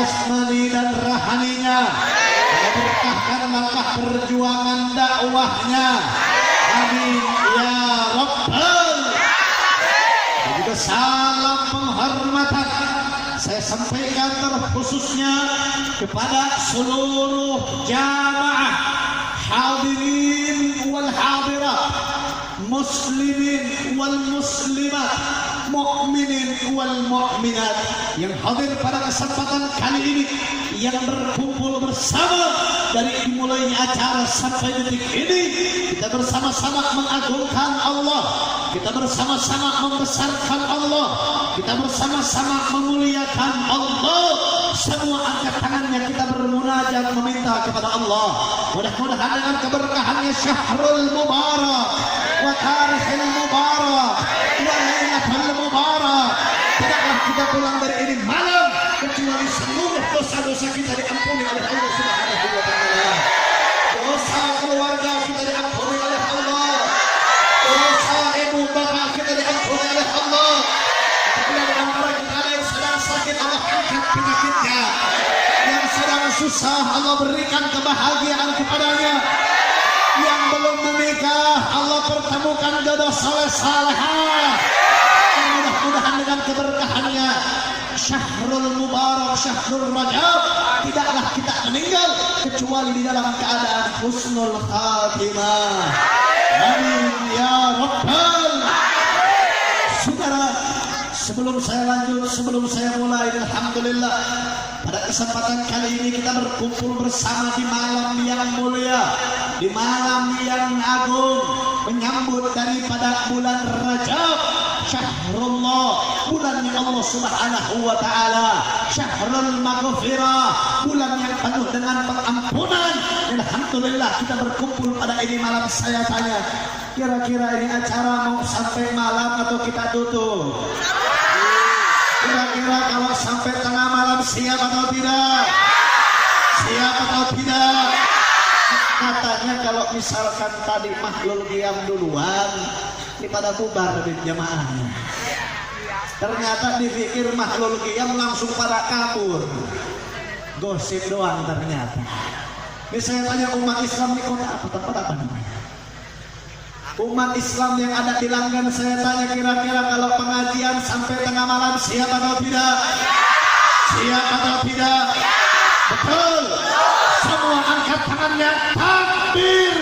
jasmani dan rohaninya. Allah berkahkan langkah perjuangan dakwahnya. Amin ya Rabbal. Dan juga salam penghormatan saya sampaikan terkhususnya kepada seluruh jamaah hadirin wal hadirat, muslimin wal muslimat, mukminin wal mukminat yang hadir pada kesempatan kali ini, yang berkumpul bersama dari dimulainya acara sampai detik ini. Kita bersama-sama mengagungkan Allah, kita bersama-sama membesarkan Allah, kita bersama-sama memuliakan Allah. Semua angkat tangannya kita bermunajat meminta kepada Allah. Mudah-mudahan dengan keberkahannya Syahrul Mubarak wa Tarikhul Mubarak wa Lailatul Mubarak, tidaklah kita pulang dari ini malam kecuali seluruh dosa-dosa kita diampuni oleh Allah Subhanahu wa taala. Dosa keluarga kita diampuni oleh Allah. Dosa ibu bapak kita diampuni oleh Allah. Apabila di antara kita ada yang sedang sakit, Allah angkat penyakitnya. Yang sedang susah, Allah berikan kebahagiaan kepadanya. Yang belum menikah, Allah pertemukan jodoh saleh-salehah. Mudah-mudahan dengan keberkahannya Syahrul Mubarak, Syahrul Rajab, tidaklah kita meninggal kecuali di dalam keadaan husnul khatimah. Amin ya Rabbal. Saudara, sebelum saya lanjut, sebelum saya mulai, alhamdulillah pada kesempatan kali ini kita berkumpul bersama di malam yang mulia, di malam yang agung, menyambut daripada bulan Rajab, Syahrullah, bulan yang Allah Subhanahu wa taala, Syahrul Maghfirah, bulan yang penuh dengan pengampunan. Alhamdulillah kita berkumpul pada ini malam. Saya tanya, kira-kira ini acara mau sampai malam atau kita tutup? Kira-kira kalau sampai tengah malam siap atau tidak? Siap atau tidak? Katanya kalau misalkan tadi Mahlul Qiyam duluan, ini pada bubar di jamaahnya. Ternyata dipikir Mahlul Qiyam langsung pada kabur. Gosip doang ternyata. Ini saya tanya umat Islam di kota apa, tempat apa namanya? Umat Islam yang ada di Langgan, saya tanya kira-kira kalau pengajian sampai tengah malam siap atau tidak? Siap atau tidak? Betul. Semua angkat tangannya, takbir.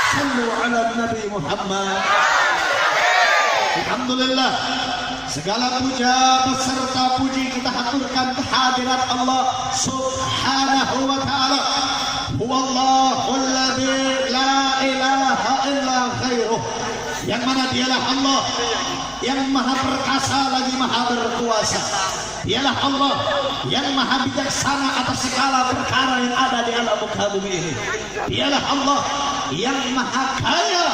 Sallu ala Nabi Muhammad. Alhamdulillah, segala puja beserta puji kita haturkan kehadirat Allah Subhanahu wa taala. Huwallahul ladzi la ilaha illa ghairuh, yang mana dialah Allah yang maha perkasa lagi maha berkuasa. Dialah Allah yang maha bijaksana atas segala perkara yang ada di alam muka bumi ini. Dialah Allah yang maha kaya,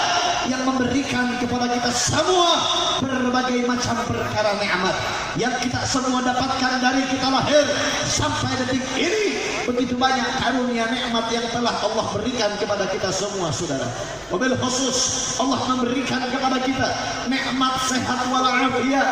yang memberikan kepada kita semua berbagai macam perkara nikmat yang kita semua dapatkan dari kita lahir sampai detik ini. Begitu banyak karunia nikmat yang telah Allah berikan kepada kita semua, saudara. Wabil khusus Allah memberikan kepada kita nikmat sehat walafiat.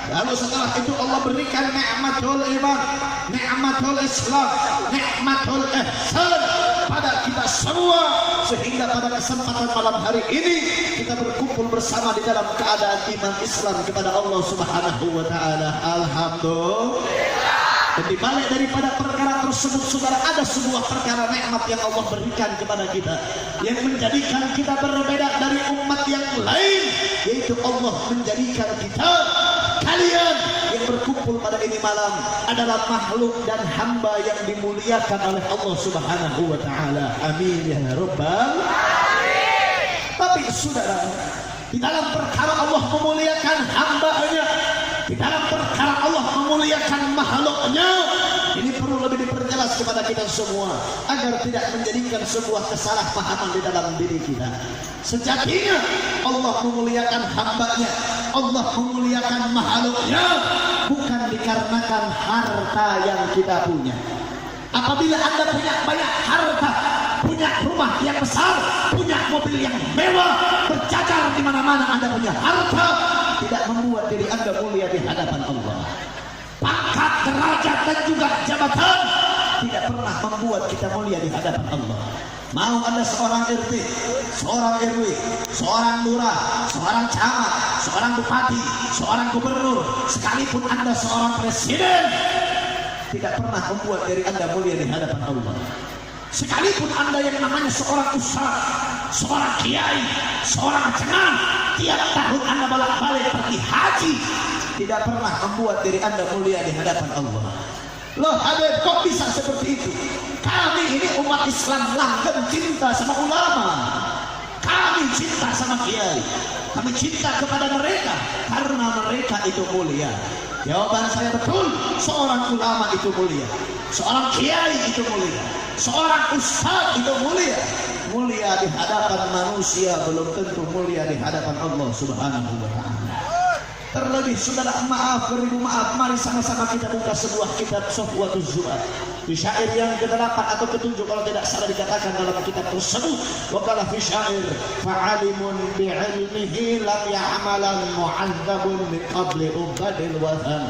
Lalu setelah itu Allah berikan nikmatul iman, nikmatul Islam, nikmatul ihsan pada kita semua, sehingga pada kesempatan malam hari ini kita berkumpul bersama di dalam keadaan iman Islam kepada Allah Subhanahu wa taala. Alhamdulillah. Dan di balik daripada perkara tersebut, saudara, ada sebuah perkara nikmat yang Allah berikan kepada kita yang menjadikan kita berbeda dari umat yang lain, yaitu Allah menjadikan kita, kalian yang berkumpul pada ini malam adalah makhluk dan hamba yang dimuliakan oleh Allah Subhanahu wa taala. Amin ya rabbal alamin. Tapi saudara, di dalam perkara Allah memuliakan hamba-Nya, di dalam perkara Allah memuliakan makhluknya, ini perlu lebih diperjelas kepada kita semua agar tidak menjadikan sebuah kesalahpahaman di dalam diri kita. Sejatinya Allah memuliakan hamba-Nya, Allah memuliakan makhluknya bukan dikarenakan harta yang kita punya. Apabila Anda punya banyak harta, punya rumah yang besar, punya mobil yang mewah, berjajar di mana-mana Anda punya harta, tidak membuat diri Anda mulia di hadapan Allah. Pangkat derajat dan juga jabatan tidak pernah membuat kita mulia di hadapan Allah. Mau Anda seorang RT, seorang RW, seorang lurah, seorang camat, seorang bupati, seorang gubernur, sekalipun Anda seorang presiden, tidak pernah membuat diri Anda mulia di hadapan Allah. Sekalipun Anda yang namanya seorang ustaz, seorang kiai, seorang cenang, tiap tahun Anda bolak-balik pergi haji, tidak pernah membuat diri Anda mulia di hadapan Allah. Loh Habib, kok bisa seperti itu? Kami ini umat Islam langgeng cinta sama ulama, kami cinta sama kiai, kami cinta kepada mereka karena mereka itu mulia. Jawaban saya betul, seorang ulama itu mulia, seorang kiai itu mulia, seorang ustaz itu mulia. Mulia di hadapan manusia belum tentu mulia di hadapan Allah Subhanahu wa ta'ala. Terlebih saudara, maaf, beribu maaf, mari sama-sama kita buka sebuah kitab Safwatuz Zuhad di syair yang ke-8 atau ke-7 kalau tidak salah dikatakan dalam kitab tersebut. Wa qala fi syair fa'alimun bi'ilmihi lam ya'malan mu'adzabun min qabli ubadil wathan.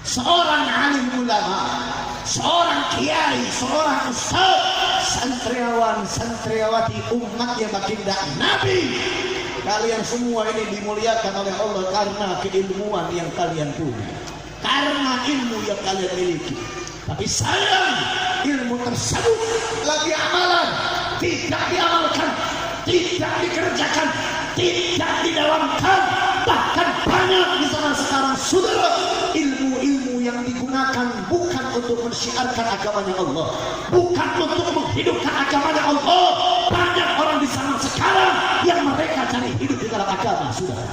Seorang alim ulama, seorang kiai, seorang ustaz, santriawan, santriawati umat yang baginda Nabi, kalian semua ini dimuliakan oleh Allah karena keilmuan yang kalian punya, karena ilmu yang kalian miliki. Tapi sayang, ilmu tersebut lagi amalan tidak diamalkan, tidak dikerjakan, tidak didalamkan. Bahkan banyak di sana sekarang saudara, ilmu-ilmu yang digunakan bukan untuk mensiarkan agamanya Allah, bukan untuk menghidupkan agamanya Allah. Banyak orang di sana sekarang yang mereka cari hidup di dalam agama, saudara.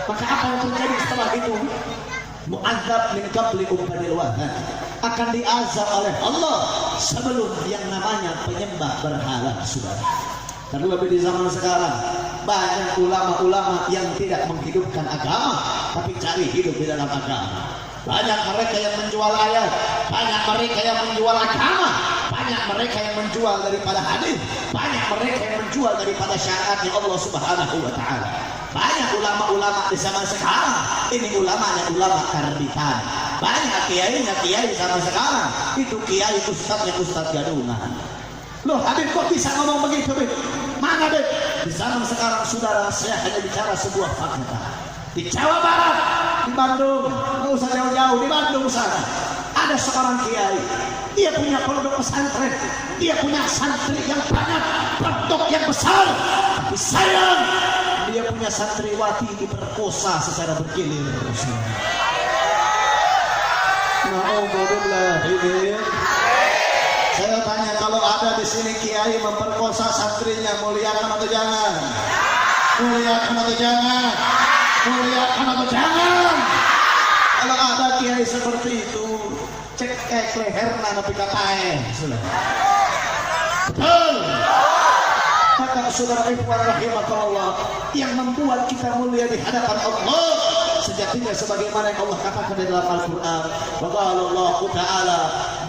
Maka apa yang terjadi setelah itu? Mu'adzab min qabli ubadil wathan, akan diazab oleh Allah sebelum yang namanya penyembah berhala, saudara. Terlebih di zaman sekarang banyak ulama-ulama yang tidak menghidupkan agama tapi cari hidup di dalam agama. Banyak mereka yang menjual ayat, banyak mereka yang menjual agama, banyak mereka yang menjual daripada hadis, banyak mereka yang menjual daripada syariatnya Allah Subhanahu wa ta'ala. Banyak ulama-ulama di zaman sekarang ini ulamanya ulama karbitan, banyak kiainya kiai zaman sekarang itu kiai ustadznya ustadz gadungan. Loh Habib, kok bisa ngomong begitu, Habib? Mana, Habib? Di zaman sekarang saudara, saya hanya bicara sebuah fakta. Di Jawa Barat, di Bandung, nggak usah jauh-jauh, di Bandung sana ada seorang kiai, dia punya pondok pesantren, dia punya santri yang banyak, pondok yang besar, tapi sayang dia punya santriwati diperkosa secara bergilir. Na'udzubillah. Saya tanya, kalau ada di sini kiai memperkosa santrinya, muliakan atau jangan? Muliakan atau jangan? Muliakan atau jangan? Kalau ada kiai seperti itu, cek leherna tapi katae. Betul. Maka saudara ikhwan rahimakumullah, yang membuat kita mulia di hadapan Allah sejatinya sebagaimana yang Allah katakan di dalam Al-Qur'an, wa qala Allah Ta'ala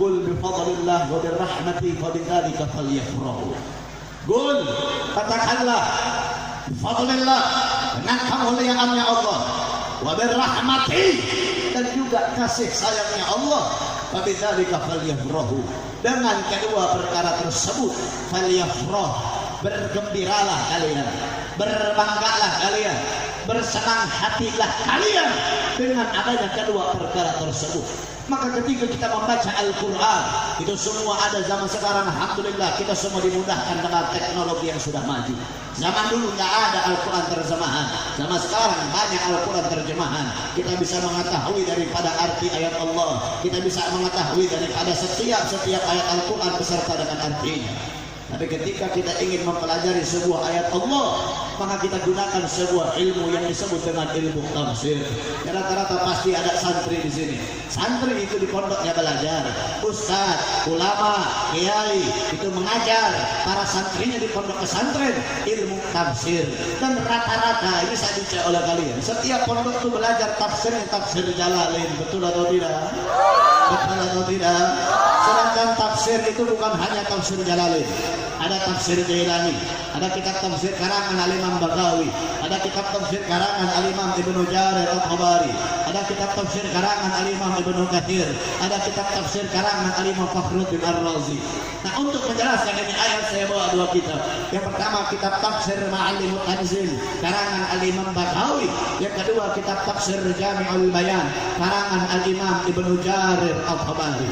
qul bi fadlillah wa bi rahmatihi fa bidzalika falyafrahu. Qul, katakanlah, bi fadlillah, dengan kemuliaannya Allah, wa bi rahmatihi, dan juga kasih sayangnya Allah, fa bidzalika falyafrahu, dengan kedua perkara tersebut falyafrah, bergembiralah kalian, berbanggalah kalian, bersenang hatilah kalian dengan adanya kedua perkara tersebut. Maka ketika kita membaca Al-Quran, itu semua ada zaman sekarang, alhamdulillah kita semua dimudahkan dengan teknologi yang sudah maju. Zaman dulu nggak ada Al-Quran terjemahan, zaman sekarang banyak Al-Quran terjemahan. Kita bisa mengetahui daripada arti ayat Allah, kita bisa mengetahui daripada setiap ayat Al-Quran beserta dengan artinya. Tapi ketika kita ingin mempelajari sebuah ayat Allah, maka kita gunakan sebuah ilmu yang disebut dengan ilmu tafsir. Rata-rata pasti ada santri di sini. Santri itu di pondoknya belajar, ustaz, ulama, kiai itu mengajar para santrinya di pondok pesantren ilmu tafsir. Dan rata-rata ini saya bicara oleh kalian, setiap pondok itu belajar tafsir Jalalain, betul atau tidak? Betul atau tidak? Sedangkan tafsir itu bukan hanya tafsir Jalalain. ada tafsir Jailani, ada kitab tafsir karangan Al-Imam Baghawi, ada kitab tafsir karangan Al-Imam Ibnu Jarir Al-Tabari, ada kitab tafsir karangan Al-Imam Ibnu Katsir, ada kitab tafsir karangan Al-Imam Fakhruddin Ar-Razi. Nah, untuk menjelaskan ini ayat saya bawa dua kitab. Yang pertama kitab tafsir Ma'alimut Tanzil karangan Al-Imam Baghawi, yang kedua kitab tafsir Jami'ul Bayan karangan Al-Imam Ibnu Jarir Al-Tabari.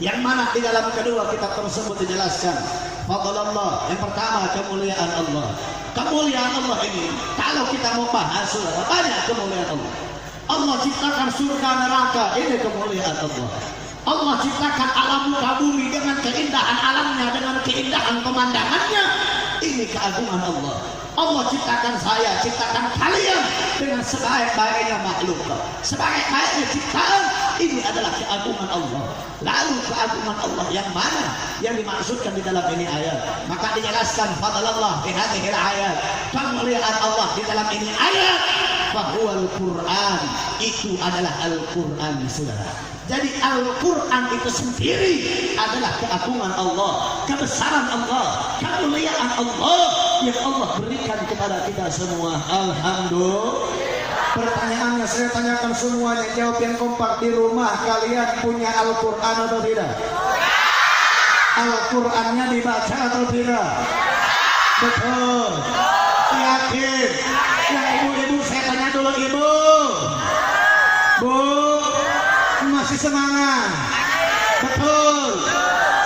Yang mana di dalam kedua kitab tersebut dijelaskan fadlallah. Yang pertama kemuliaan Allah. Kemuliaan Allah ini kalau kita mau bahas saudara, banyak kemuliaan Allah. Allah ciptakan surga neraka, ini kemuliaan Allah. Allah ciptakan alam muka bumi dengan keindahan alamnya, dengan keindahan pemandangannya, ini keagungan Allah. Allah ciptakan saya, ciptakan kalian dengan sebaik-baiknya makhluk, sebaik-baiknya ciptaan, ini adalah keagungan Allah. Lalu keagungan Allah yang mana yang dimaksudkan di dalam ini ayat? Maka dijelaskan fadlallah fi hadhil ayat, kemuliaan Allah di dalam ini ayat, bahwa Al-Quran itu adalah Al-Quran saudara. Jadi Al-Quran itu sendiri adalah keagungan Allah, kebesaran Allah, kemuliaan Allah yang Allah berikan kepada kita semua. Alhamdulillah. Pertanyaannya saya tanyakan semuanya, jawab yang kompak. Di rumah kalian punya Al-Quran atau tidak? Al-Qurannya dibaca atau tidak? Betul. Yakin? Yang ibu-ibu saya tanya dulu, ibu. Bu, masih semangat? Betul.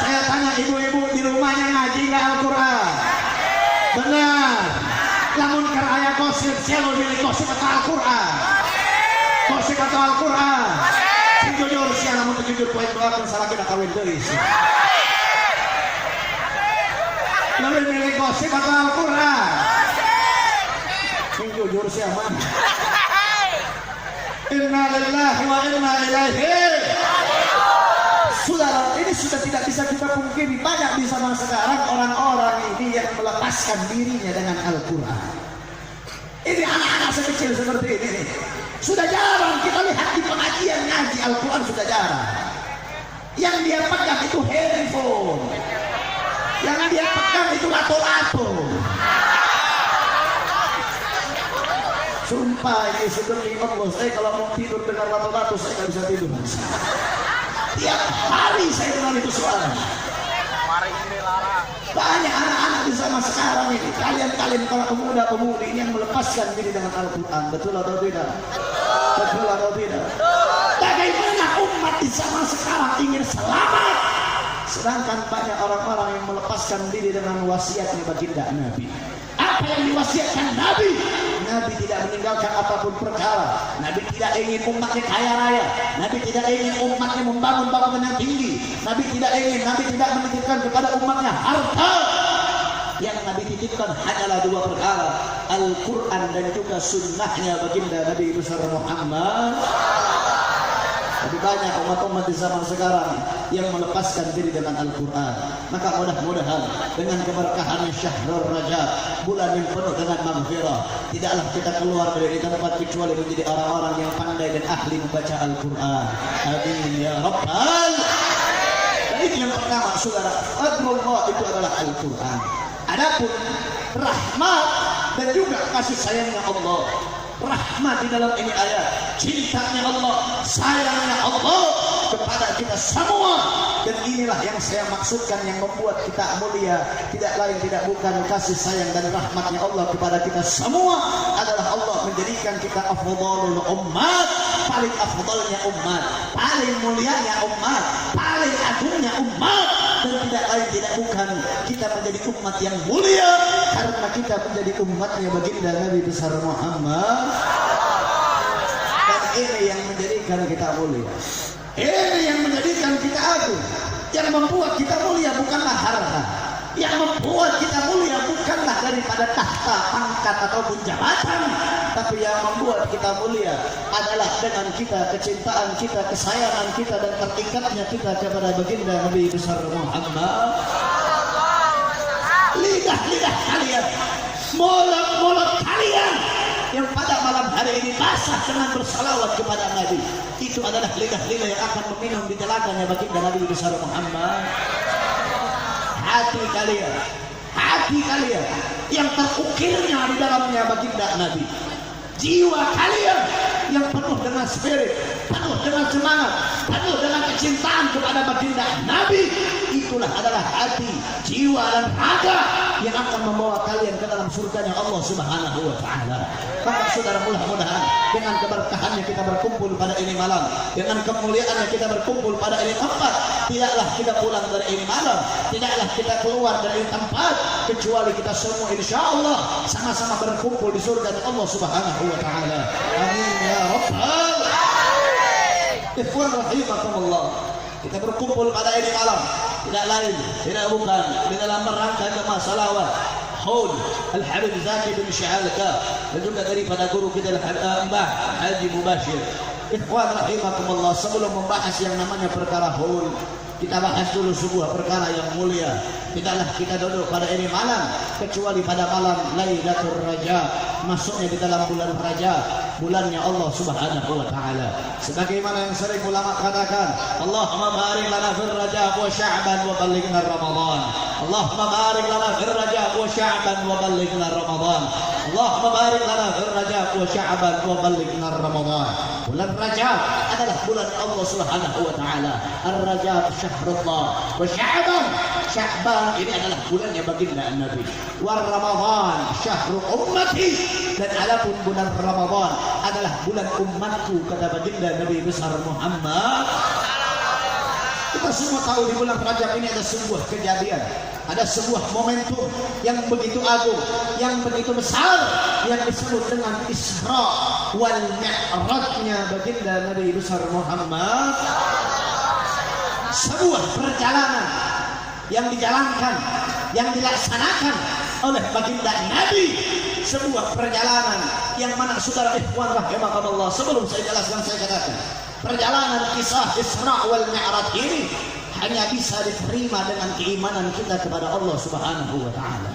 Saya tanya ibu-ibu di rumahnya ngaji nggak Al-Quran? Benar. Lamun karaya gosip, selalu milih gosip atau Al-Quran? Gosip atau Al-Quran? Si jujur sih, namun jujur poin doakan salah kita kawin dari sih. Lalu milih gosip atau Al-Quran? Si jujur sih aman. Inna lillahi wa inna ilaihi. Saudara, ini sudah tidak bisa kita pungkiri. Banyak di zaman sekarang orang-orang ini yang melepaskan dirinya dengan Al-Quran. Ini anak-anak sekecil seperti ini. Sudah jarang kita lihat di pengajian ngaji Al-Quran, sudah jarang. Yang dia pegang itu handphone. Yang dia pegang itu lato-lato. Sumpah ini demi Allah, saya kalau mau tidur dengan lato-lato saya nggak bisa tidur. Tiap hari saya dengar itu suara. Banyak anak-anak di zaman sekarang ini, kalian para pemuda-pemudi ini yang melepaskan diri dengan Al-Quran. Betul atau tidak? Betul atau tidak? Bagaimana umat di zaman sekarang ingin selamat, sedangkan banyak orang-orang yang melepaskan diri dengan wasiatnya baginda Nabi. Apa yang diwasiatkan Nabi? Nabi tidak meninggalkan apapun perkara. Nabi tidak ingin umatnya kaya raya. Nabi tidak ingin umatnya membangun bangunan yang tinggi. Nabi tidak menitipkan kepada umatnya harta. Yang Nabi titipkan hanyalah dua perkara, Al-Quran dan juga sunnahnya baginda Nabi besar Muhammad. Tapi banyak umat-umat di zaman sekarang yang melepaskan diri dengan Al-Quran. Maka mudah-mudahan dengan keberkahan Syahrul Rajab, bulan yang penuh dengan maghfirah, tidaklah kita keluar dari tempat kecuali menjadi orang-orang yang pandai dan ahli membaca Al-Quran. Amin ya Rabbal. Dan ini yang pertama saudara, Allah itu adalah Al-Quran. Adapun rahmat dan juga kasih sayangnya Allah, rahmat di dalam ini ayat, cintanya Allah, sayangnya Allah kepada kita semua. Dan inilah yang saya maksudkan, yang membuat kita mulia, tidak lain tidak bukan kasih sayang dan rahmatnya Allah kepada kita semua adalah Allah menjadikan kita afdhalul ummat, paling afdhalnya umat, paling mulianya umat, paling agungnya umat. Dan tidak lain tidak bukan kita menjadi umat yang mulia karena kita menjadi umatnya baginda Nabi besar Muhammad. Dan ini yang menjadikan kita mulia, ini yang menjadikan kita agung. Yang membuat kita mulia bukanlah harta, yang membuat kita mulia bukanlah daripada tahta, pangkat ataupun jabatan, tapi yang membuat kita mulia adalah dengan kita, kecintaan kita, kesayangan kita, dan terikatnya kita kepada baginda Nabi besar Muhammad. Lidah-lidah kalian, mulut-mulut kalian yang pada malam hari ini basah dengan bersalawat kepada Nabi, itu adalah lidah-lidah yang akan meminum di telaganya baginda Nabi besar Muhammad. hati kalian yang terukirnya di dalamnya baginda Nabi, jiwa kalian yang penuh dengan spirit, penuh dengan semangat, penuh dengan kecintaan kepada baginda Nabi, itulah adalah hati, jiwa dan raga yang akan membawa kalian ke dalam surganya Allah Subhanahu wa taala. Maka saudara, mudah-mudahan dengan keberkahannya kita berkumpul pada ini malam, dengan kemuliaannya kita berkumpul pada ini tempat, tidaklah kita pulang dari ini malam, tidaklah kita keluar dari tempat kecuali kita semua insyaallah sama-sama berkumpul di surga Allah Subhanahu wa taala. Amin ya rabbal alamin. Ikhwan rahimakumullah, kita berkumpul pada ini malam tidak lain, tidak bukan di dalam rangka jemaah salawat Haul Al-Habib Zaki bin Sya'alka dan juga daripada guru kita Mbah Haji Mubashir. Ikhwan rahimakumullah, sebelum membahas yang namanya perkara Haul, kita bahas dulu sebuah perkara yang mulia. Tidaklah kita duduk pada ini malam kecuali pada malam Lailatul Raja, masuknya di dalam bulan Raja, bulannya Allah Subhanahu wa taala. Sebagaimana yang sering ulama katakan, Allahumma barik lana fil Rajab wa Sya'ban wa ballighna Ramadan. Allahumma barik lana fil Rajab wa Sya'ban wa ballighna Ramadan. Allahumma barik lana fil Rajab wa Sya'ban wa ballighna Ramadan. Bulan Rajab adalah bulan Allah Subhanahu wa taala. Ar-Rajab syahrullah wa Sya'ban ini adalah bulannya baginda Nabi. Wa Ramadan syahrul ummati, dan adapun bulan Ramadan adalah bulan umatku kata baginda Nabi besar Muhammad. Kita semua tahu di bulan Rajab ini ada sebuah kejadian, ada sebuah momentum yang begitu agung, yang begitu besar, yang disebut dengan Isra wal Mi'rajnya baginda Nabi besar Muhammad. Sebuah perjalanan yang dijalankan, yang dilaksanakan oleh baginda Nabi, sebuah perjalanan yang mana saudara ikhwan rahimakumullah, sebelum saya jelaskan saya katakan, perjalanan kisah Isra wal Mi'raj ini hanya bisa diterima dengan keimanan kita kepada Allah Subhanahu wa taala.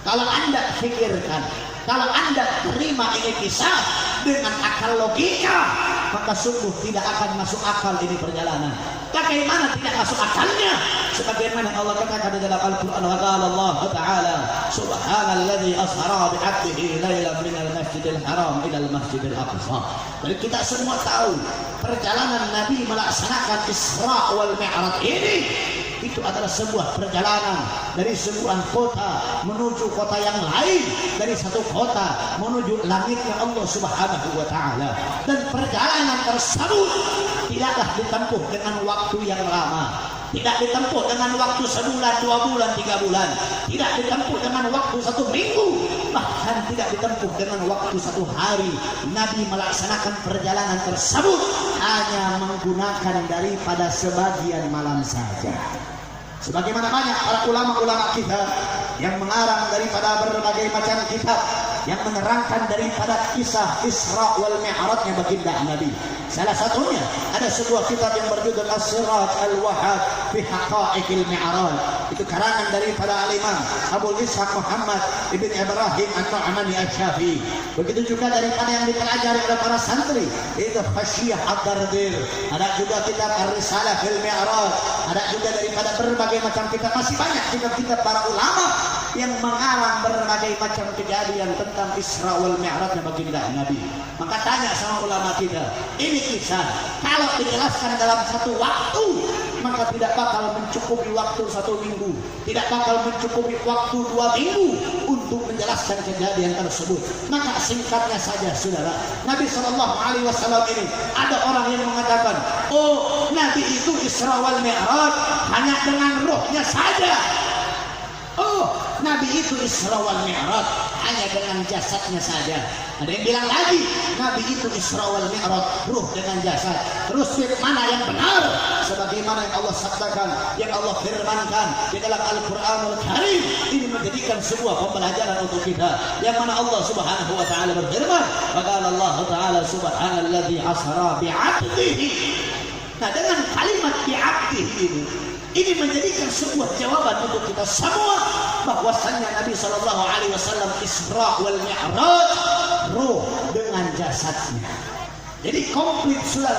Kalau Anda pikirkan, kalau Anda terima ini kisah dengan akal logika, maka sungguh tidak akan masuk akal ini perjalanan. Bagaimana tidak masuk akalnya? Sebagaimana Allah katakan di dalam Al-Quran, wa qala Allah Ta'ala, subhanalladzi asra bi'abdihi lailan minal masjidil haram ilal masjidil aqsa. Jadi kita semua tahu perjalanan Nabi melaksanakan Isra wal Mi'raj ini, itu adalah sebuah perjalanan dari sebuah kota menuju kota yang lain, dari satu kota menuju langitnya Allah Subhanahu wa taala. Dan perjalanan tersebut tidaklah ditempuh dengan waktu yang lama, tidak ditempuh dengan waktu sebulan, 2 bulan, 3 bulan, tidak ditempuh dengan waktu 1 minggu, bahkan tidak ditempuh dengan waktu 1 hari. Nabi melaksanakan perjalanan tersebut hanya menggunakan daripada sebagian malam saja. Sebagaimana banyak para ulama-ulama kita yang mengarang daripada berbagai macam kitab yang menerangkan daripada kisah Isra wal Mi'rajnya baginda Nabi. Salah satunya ada sebuah kitab yang berjudul As-Siraj Al-Wahad fi Haqa'iqil Mi'raj. Itu karangan daripada Al-Imam Abu Ishaq Muhammad Ibn Ibrahim An-Nu'mani Asy-Syafi'i. Begitu juga daripada yang dipelajari oleh para santri, itu Khasyiyah Ad-Dardir. Ada juga kitab Ar-Risalah fil Mi'raj. Ada juga daripada berbagai macam kitab, masih banyak kitab-kitab para ulama yang mengarang berbagai macam kejadian tentang Isra wal Mi'rajnya baginda Nabi. Maka tanya sama ulama kita, ini kisah kalau dijelaskan dalam 1 waktu, maka tidak bakal mencukupi waktu 1 minggu, tidak bakal mencukupi waktu 2 minggu untuk menjelaskan kejadian tersebut. Maka singkatnya saja saudara, Nabi SAW ini ada orang yang mengatakan, oh Nabi itu Isra wal Mi'raj hanya dengan rohnya saja. Oh, Nabi itu Isra wal Mi'raj hanya dengan jasadnya saja. Ada yang bilang lagi, Nabi itu Isra wal Mi'raj ruh dengan jasad. Terus mana yang benar? Sebagaimana yang Allah sabdakan, yang Allah firmankan di dalam Al-Qur'anul Karim, ini menjadikan sebuah pembelajaran untuk kita. Yang mana Allah Subhanahu wa taala berfirman, wa qala Allah taala subhanalladzi asra bi'abdihi. Nah, dengan kalimat bi'abdihi ini menjadikan sebuah jawaban untuk kita semua bahwasannya Nabi SAW Isra wal Mi'raj ruh dengan jasadnya. Jadi komplit sudah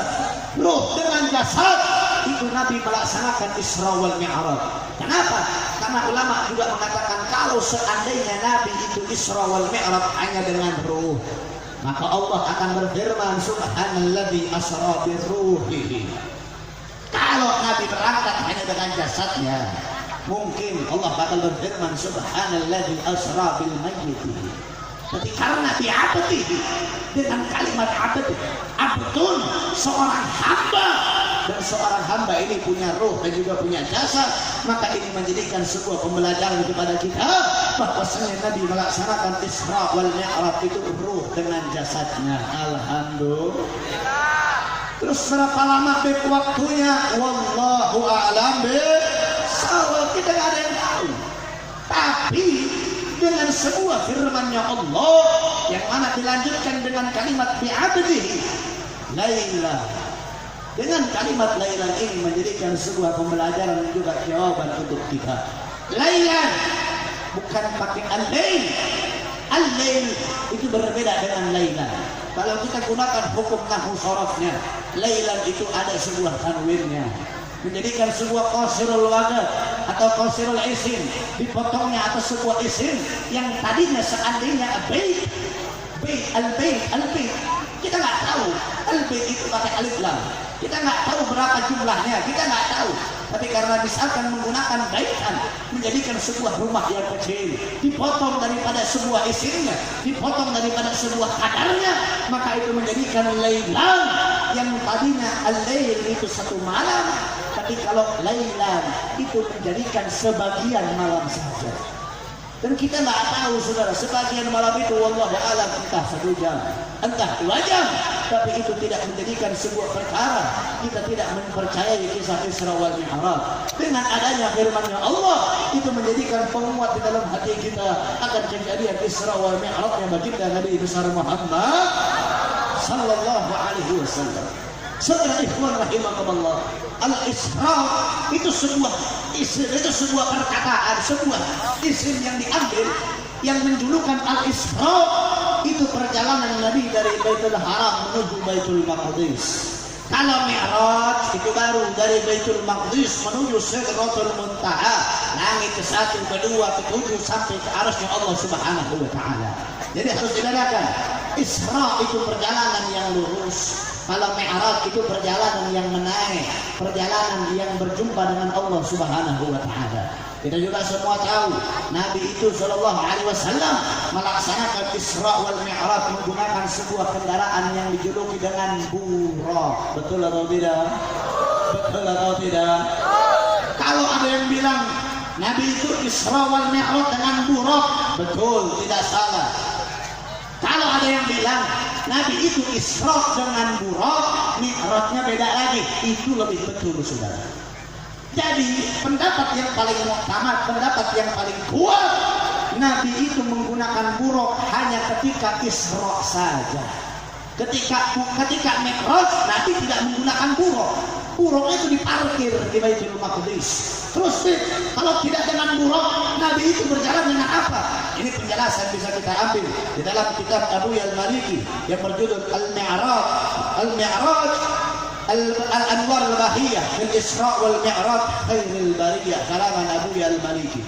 ruh dengan jasad itu Nabi melaksanakan Isra wal Mi'raj. Kenapa? karena ulama juga mengatakan kalau seandainya Nabi itu Isra wal Mi'raj hanya dengan ruh, maka Allah akan berfirman subhanalladzi asra bi ruhihi. Kalau Nabi berangkat hanya dengan jasadnya, mungkin Allah bakal berfirman subhanalladzi asra bil mayyiti. Tapi karena bi'abdihi, dengan kalimat abd, abdun, seorang hamba, dan seorang hamba ini punya ruh dan juga punya jasad, maka ini menjadikan sebuah pembelajaran kepada kita bahwasanya Nabi melaksanakan Isra wal Mi'raj itu ruh dengan jasadnya. Alhamdulillah. Terus berapa lama waktunya? Wallahu a'lam bishawab. Kita nggak ada yang tahu. Tapi dengan sebuah firman-Nya Allah yang mana dilanjutkan dengan kalimat bi'abdihi Laila. Dengan kalimat Laila ini menjadikan sebuah pembelajaran dan juga jawaban untuk kita. Laila bukan pakai al-lail. Al-lail itu berbeda dengan Laila. Kalau kita gunakan hukum nahwu sharafnya, Laila itu ada sebuah tanwinnya, menjadikan sebuah qasirul wajh atau qasirul isim, dipotongnya atas sebuah isim yang tadinya seandainya bait, al-bait, kita nggak tahu al-bait itu pakai alif lam, kita nggak tahu berapa jumlahnya, kita nggak tahu. Tapi karena misalkan menggunakan baitan, menjadikan sebuah rumah yang kecil, dipotong daripada sebuah isimnya, dipotong daripada sebuah kadarnya, maka itu menjadikan lailan yang tadinya al-lail itu satu malam. Tapi kalau lailan itu menjadikan sebagian malam saja. Dan kita nggak tahu saudara, sebagian malam itu wallahu a'lam entah 1 jam, entah 2 jam. Tapi itu tidak menjadikan sebuah perkara kita tidak mempercayai kisah Isra wal Mi'raj. Dengan adanya firman-Nya Allah, itu menjadikan penguat di dalam hati kita akan kejadian Isra wal Mi'raj yang baginda Nabi besar Muhammad sallallahu alaihi wasallam. Saudara ikhwan rahimakumullah, al-Isra itu sebuah isim, itu sebuah perkataan, sebuah isim yang diambil yang menjulukan al-Isra itu perjalanan Nabi dari Baitul Haram menuju Baitul Maqdis. Kalau Mi'raj itu baru dari Baitul Maqdis menuju Sidratul Muntaha, langit ke-1, ke-2, ke-7 sampai ke arasy Allah Subhanahu wa taala. Jadi harus dibedakan. Isra itu perjalanan yang lurus. Kalau Mi'raj itu perjalanan yang menaik, perjalanan yang berjumpa dengan Allah Subhanahu wa taala. Kita juga semua tahu Nabi itu sallallahu alaihi wasallam melaksanakan Isra wal Mi'raj menggunakan sebuah kendaraan yang dijuluki dengan Buraq. Betul atau tidak? Betul atau tidak? Kalau ada yang bilang Nabi itu Isra wal Mi'raj dengan Buraq, betul, tidak salah. Kalau ada yang bilang Nabi itu Isra dengan Buraq, Mi'rajnya beda lagi, itu lebih betul saudara. Jadi pendapat yang paling muktamad, pendapat yang paling kuat, Nabi itu menggunakan Buraq hanya ketika Isra saja. Ketika Mi'raj, Nabi tidak menggunakan Buraq. Buraq itu diparkir di Baitul Maqdis. Terus kalau tidak dengan Buraq, Nabi itu berjalan dengan apa? Ini penjelasan bisa kita ambil di dalam kitab Abu Al-Maliki yang berjudul Al-Mi'raj Al-Anwar Al-Bahiyah fil Isra wal Mi'raj Khairul Bariyah, karangan Abu Al-Maliki.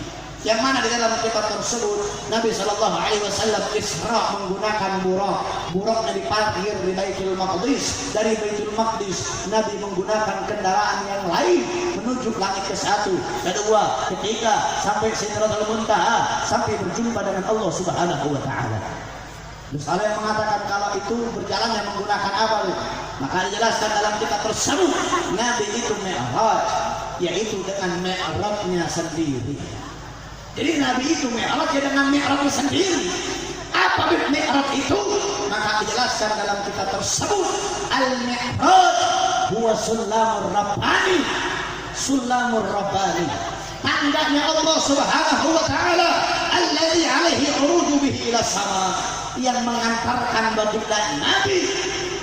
Yang mana di dalam kitab tersebut Nabi sallallahu alaihi wasallam Isra menggunakan Buraq. Buraqnya diparkir di Baitul Maqdis. Dari Baitul Maqdis Nabi menggunakan kendaraan yang lain menuju langit ke-1, ke-2, ke-3 sampai Sidratul Muntaha, sampai berjumpa dengan Allah Subhanahu wa taala. Terus ada yang mengatakan kalau itu berjalan yang menggunakan apa? Maka dijelaskan dalam kitab tersebut Nabi itu Mi'raj, yaitu dengan Mi'rajnya sendiri. Jadi Nabi itu Mi'raj dengan Mi'rajnya sendiri. Apa Mi'raj itu? Maka dijelaskan dalam kitab tersebut Al-Mi'raj huwa sulamur rabbani, sulamur rabbani, tangganya Allah Subhanahu wa taala alladzi alaihi uruju bihi ila sama, yang mengantarkan baginda Nabi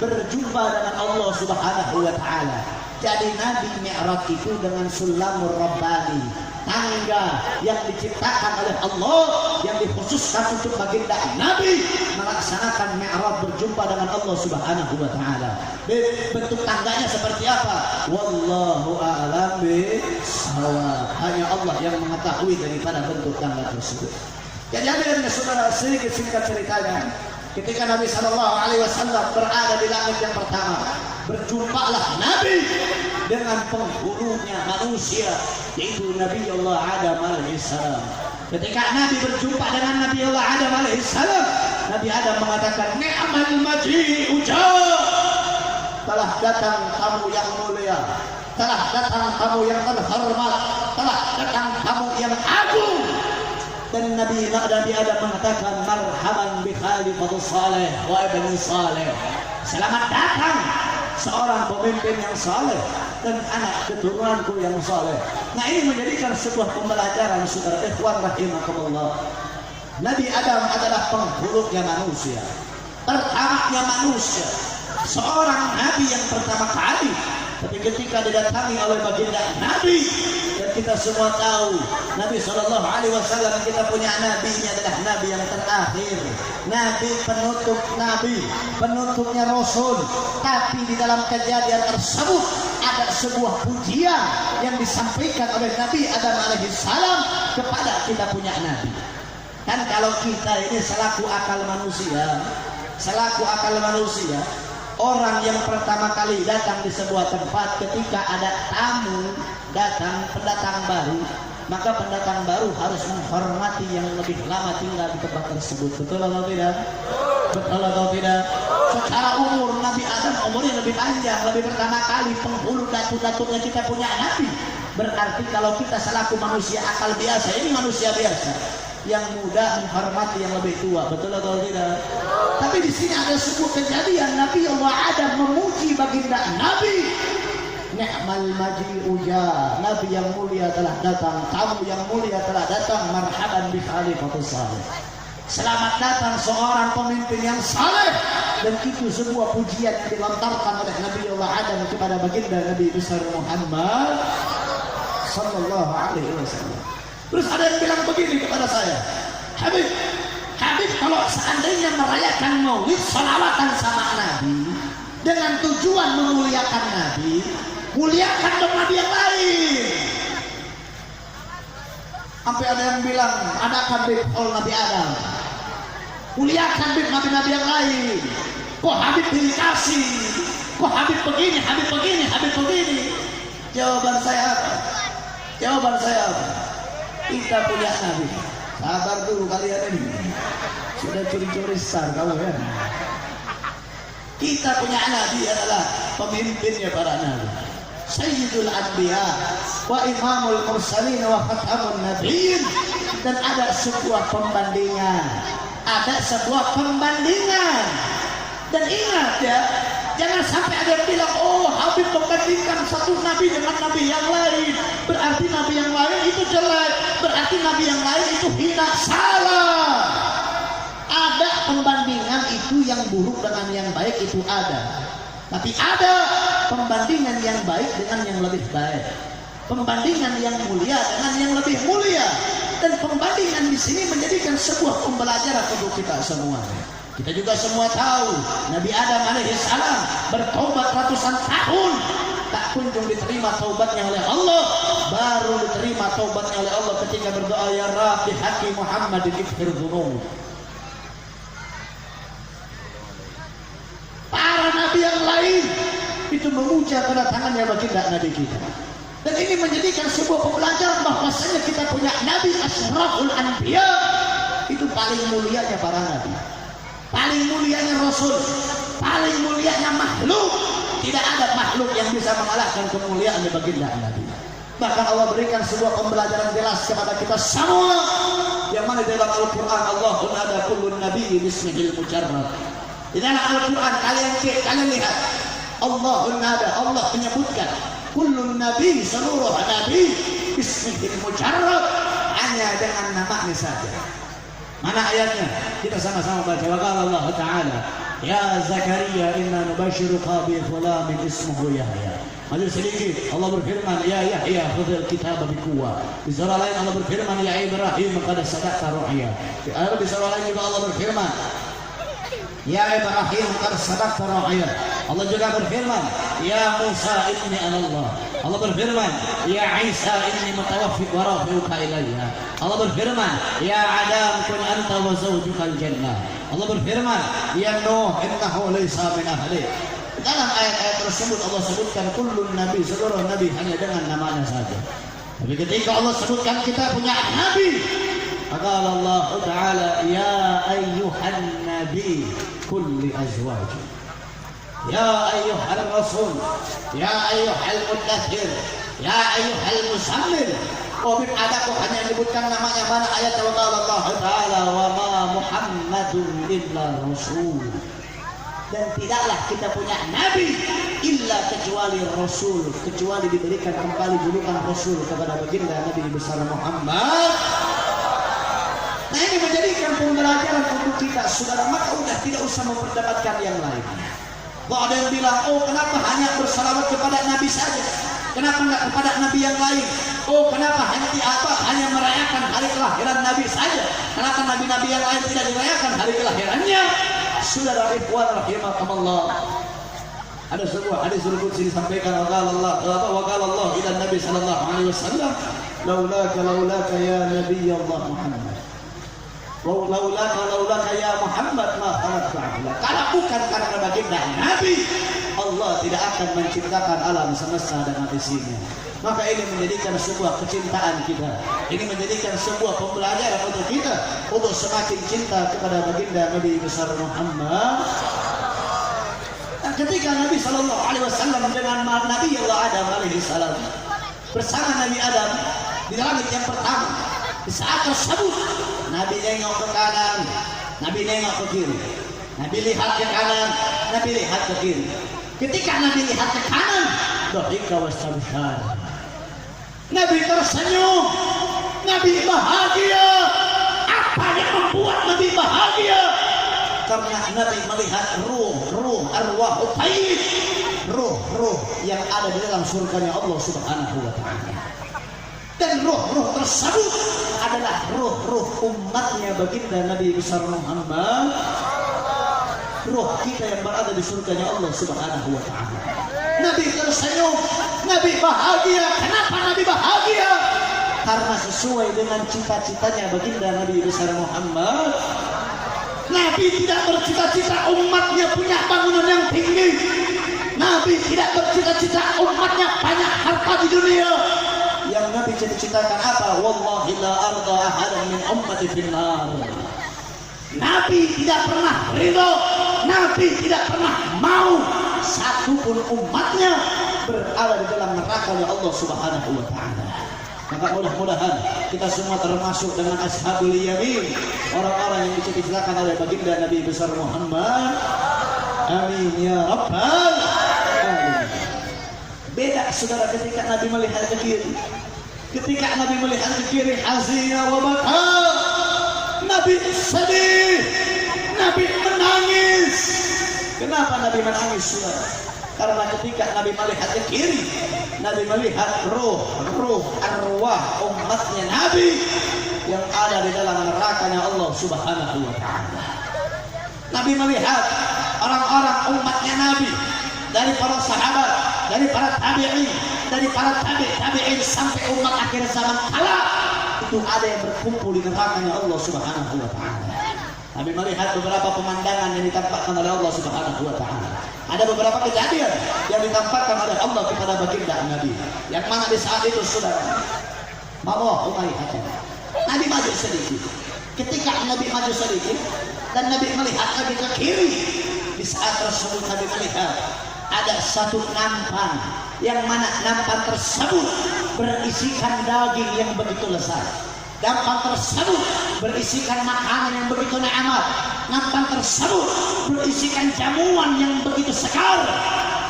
berjumpa dengan Allah Subhanahu wa taala. Jadi Nabi Mi'raj itu dengan sulamur rabbani, tangga yang diciptakan oleh Allah yang dikhususkan untuk baginda Nabi melaksanakan mi'raj berjumpa dengan Allah Subhanahu wa taala. Bentuk tangganya seperti apa? Wallahu a'lam bishawab. Hanya Allah yang mengetahui daripada bentuk tangga tersebut. Jadi hadirin saudara, sedikit singkat ceritanya. Ketika Nabi Shallallahu Alaihi Wasallam berada di langit yang pertama, berjumpalah Nabi dengan penghulunya manusia, yaitu Nabi Allah Adam alaihissalam. Ketika Nabi berjumpa dengan Nabi Allah Adam alaihissalam, Nabi Adam mengatakan, "Ni'mal maji'u ja'." Telah datang tamu yang mulia, telah datang tamu yang terhormat, telah datang tamu yang agung. Dan Nabi Adam mengatakan, marhaban bi khalifatu saleh wa ibni saleh. Selamat datang seorang pemimpin yang saleh dan anak keturunanku yang saleh. Nah, ini menjadikan sebuah pembelajaran saudara ikhwan rahimakumullah. Nabi Adam adalah penghulunya manusia, pertamanya manusia, seorang nabi yang pertama kali. Tapi ketika didatangi oleh baginda Nabi, dan kita semua tahu Nabi Shallallahu Alaihi Wasallam, kita punya nabinya adalah nabi yang terakhir, nabi penutup nabi, penutupnya Rasul. Tapi di dalam kejadian tersebut ada sebuah pujian yang disampaikan oleh Nabi Adam alaihissalam kepada kita punya nabi. Dan kalau kita ini selaku akal manusia, orang yang pertama kali datang di sebuah tempat, ketika ada tamu datang, pendatang baru, maka pendatang baru harus menghormati yang lebih lama tinggal di tempat tersebut. Betul atau tidak? Betul atau tidak? Secara umur Nabi Adam umurnya lebih panjang, lebih pertama kali penghulu datuk-datuknya kita punya nabi. Berarti kalau kita selaku manusia akal biasa, ini manusia biasa, yang muda menghormati yang lebih tua. Betul atau tidak? Tapi di sini ada sebuah kejadian Nabi Allah Adam memuji baginda Nabi. Ni'mal maji'u ja', nabi yang mulia telah datang, tamu yang mulia telah datang, marhaban bi khalifatus salih. Selamat datang seorang pemimpin yang saleh. Dan itu sebuah pujian yang dilontarkan oleh Nabi Allah Adam kepada baginda Nabi besar Muhammad sallallahu alaihi wasallam. Terus ada yang bilang begini kepada saya, Habib, kalau seandainya merayakan maulid, salawatan sama Nabi dengan tujuan memuliakan Nabi, muliakan dong Nabi yang lain. Sampai ada yang bilang, adakan Habib Nabi Adam, muliakan Nabi-Nabi yang lain. Kok Habib dikasih, kok Habib begini, Habib begini, Habib begini. Jawaban saya apa? Kita punya Nabi. Sabar dulu kalian ini. Sudah curi-curi sar kamu ya. Kita punya Nabi adalah pemimpinnya para Nabi, Sayyidul Anbiya wa Imamul Mursalin wa Khatamun Nabiyyin. Dan ada sebuah pembandingan. Dan ingat ya, jangan sampai ada yang bilang, oh Habib membandingkan satu nabi dengan nabi yang lain, berarti nabi yang lain itu jelek, berarti nabi yang lain itu hina. Salah. Ada pembandingan itu yang buruk dengan yang baik itu ada. Tapi ada pembandingan yang baik dengan yang lebih baik, pembandingan yang mulia dengan yang lebih mulia. Dan pembandingan di sini menjadikan sebuah pembelajaran untuk kita semua. Kita juga semua tahu Nabi Adam alaihissalam bertaubat ratusan tahun, tak kunjung diterima taubatnya oleh Allah. Baru diterima taubatnya oleh Allah ketika berdoa, ya Rabbi haqi Muhammadin ighfir dzunub. Para nabi yang lain itu memuja kedatangannya baginda Nabi kita. Dan ini menjadikan sebuah pembelajaran bahwasanya kita punya Nabi Asyraful Anbiya, itu paling mulianya para nabi, paling mulianya Rasul, paling mulianya makhluk. Tidak ada makhluk yang bisa mengalahkan kemuliaan baginda Nabi. Bahkan Allah berikan sebuah pembelajaran jelas kepada kita semua, yang mana dalam Al-Quran, Allahun ada kullun nabi bismihil mujarrad. Di dalam Al-Quran kalian lihat, Allahun ada, Allah menyebutkan kullun nabi, seluruh nabi bismihil mujarrad, hanya dengan namanya saja. Mana ayatnya? Kita sama-sama baca. Wa qala Allah Ta'ala Ya Zakaria inna nubashiruka bi ghulamin ismuhu Yahya. Maju sedikit Allah berfirman, ya Yahya khudhil kitaba biquwwah. Di surah lain Allah berfirman, ya Ibrahim qad sadaqta ru'ya. Di surah lain juga Allah berfirman, ya Ibrahim qad sadaqta ru'ya. Allah juga berfirman, ya Musa inni anallah. Allah berfirman, ya Isa inni mutawaffik wa rafi'uka ilayya. Allah berfirman, ya Adam kun anta wa zawjukal jannah. Allah berfirman, ya Nuh innahu laysa min ahli. Dalam ayat-ayat tersebut Allah sebutkan kullun nabi, seluruh nabi hanya dengan namanya saja. Tapi ketika Allah sebutkan kita punya nabi, maka Allah Ta'ala, ya ayyuhan nabi kulli azwaji, ya ayyuhal rasul, ya ayyuhal muddathir, ya ayyuhal muzammil. Ada kok hanya menyebutkan namanya, mana ayat Allah Ta'ala, wa ma Muhammadun illa rasul. Dan tidaklah kita punya nabi illa kecuali rasul, kecuali diberikan kembali julukan rasul kepada baginda Nabi besar Muhammad. Nah, ini menjadikan pembelajaran untuk kita, saudara. Maka udah tidak usah memperdebatkan yang lain. Kalau ada yang bilang, oh kenapa hanya bersalawat kepada nabi saja, kenapa enggak kepada nabi yang lain? Oh kenapa hanya merayakan hari kelahiran nabi saja, kenapa nabi-nabi yang lain tidak dirayakan hari kelahirannya? Saudara ikhwan rahimakumullah, ada sebuah hadis qudsi disampaikan Allah ila Nabi sallallahu alaihi wasallam, laulaka ya nabi Allah Muhammad, laulaka ya Muhammad ma khalaqtu ahlak. Kalau bukan karena baginda Nabi, Allah tidak akan menciptakan alam semesta dan isinya. Maka ini menjadikan sebuah kecintaan kita, ini menjadikan sebuah pembelajaran untuk kita untuk semakin cinta kepada baginda Nabi besar Muhammad. Dan ketika Nabi Sallallahu Alaihi Wasallam dengan Nabi Allah Adam alaihi salam bersama Nabi Adam di langit yang pertama, di saat tersebut Nabi nengok ke kanan, Nabi nengok ke kiri, Nabi lihat ke kanan, Nabi lihat ke kiri. Ketika Nabi lihat ke kanan, dhahika wastabshar, Nabi tersenyum, Nabi bahagia. Apa yang membuat Nabi bahagia? Karena Nabi melihat ruh arwah tayyib, ruh yang ada di dalam surganya Allah Subhanahu wa Ta'ala. Dan ruh tersebut adalah ruh umatnya baginda Nabi besar Muhammad, ruh kita yang berada di surganya Allah Subhanahu wa Ta'ala. Nabi tersenyum, Nabi bahagia. Kenapa Nabi bahagia? Karena sesuai dengan cita-citanya baginda Nabi besar Muhammad. Nabi tidak bercita-cita umatnya punya bangunan yang tinggi. Nabi tidak bercita-cita umatnya banyak harta di dunia. Yang Nabi cita-citakan apa? Wallahi la arda ahadan min ummati finnar. Nabi tidak pernah ridho, Nabi tidak pernah mau satupun umatnya berada di dalam neraka oleh Allah Subhanahu wa Ta'ala. Maka mudah-mudahan kita semua termasuk dengan ashabul yamin, orang-orang yang diciptakan oleh baginda Nabi besar Muhammad. Amin ya rabbal alamin. Beda saudara ketika Nabi melihat ke kiri. Ketika Nabi melihat ke kiri, hazina wa baka, Nabi sedih, Nabi menangis. Kenapa Nabi menangis saudara? Karena ketika Nabi melihat ke kiri, Nabi melihat ruh arwah umatnya Nabi yang ada di dalam nerakanya Allah Subhanahu wa Ta'ala. Nabi melihat orang-orang umatnya Nabi, dari para sahabat, dari para tabi'in, dari para tabi'in sampai umat akhir zaman kala, itu ada yang berkumpul di nerakanya Allah Subhanahu wa Ta'ala. Nabi melihat beberapa pemandangan yang ditampakkan oleh Allah Subhanahu wa Ta'ala. Ada beberapa kejadian yang ditampakkan oleh Allah kepada baginda Nabi, yang mana di saat itu saudara, Allah melihatnya. Nabi maju sedikit. Ketika Nabi maju sedikit dan Nabi melihat lagi ke kiri, di saat tersebut Nabi melihat ada satu nampan, yang mana nampan tersebut berisikan daging yang begitu lezat. Nampan tersebut berisikan makanan yang begitu nikmat. Nampan tersebut berisikan jamuan yang begitu segar.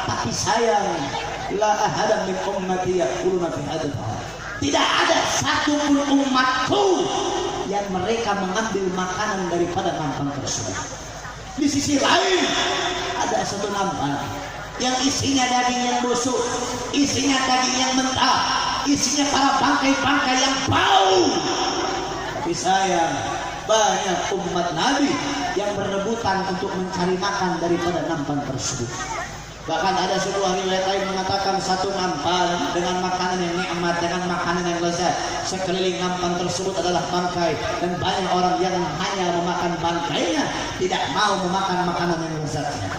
Tapi sayang, la ahadam min ummati yaquluna fi hadha. Tidak ada satu pun umatku yang mereka mengambil makanan daripada nampan tersebut. Di sisi lain ada satu nampan yang isinya daging yang busuk, isinya daging yang mentah, isinya para bangkai-bangkai yang bau. Tapi sayang, banyak umat Nabi yang berebutan untuk mencari makan daripada nampan tersebut. Bahkan ada sebuah riwayat lain mengatakan satu nampan dengan makanan yang nikmat, dengan makanan yang lezat, sekeliling nampan tersebut adalah bangkai, dan banyak orang yang hanya memakan bangkainya, tidak mau memakan makanan yang lezatnya.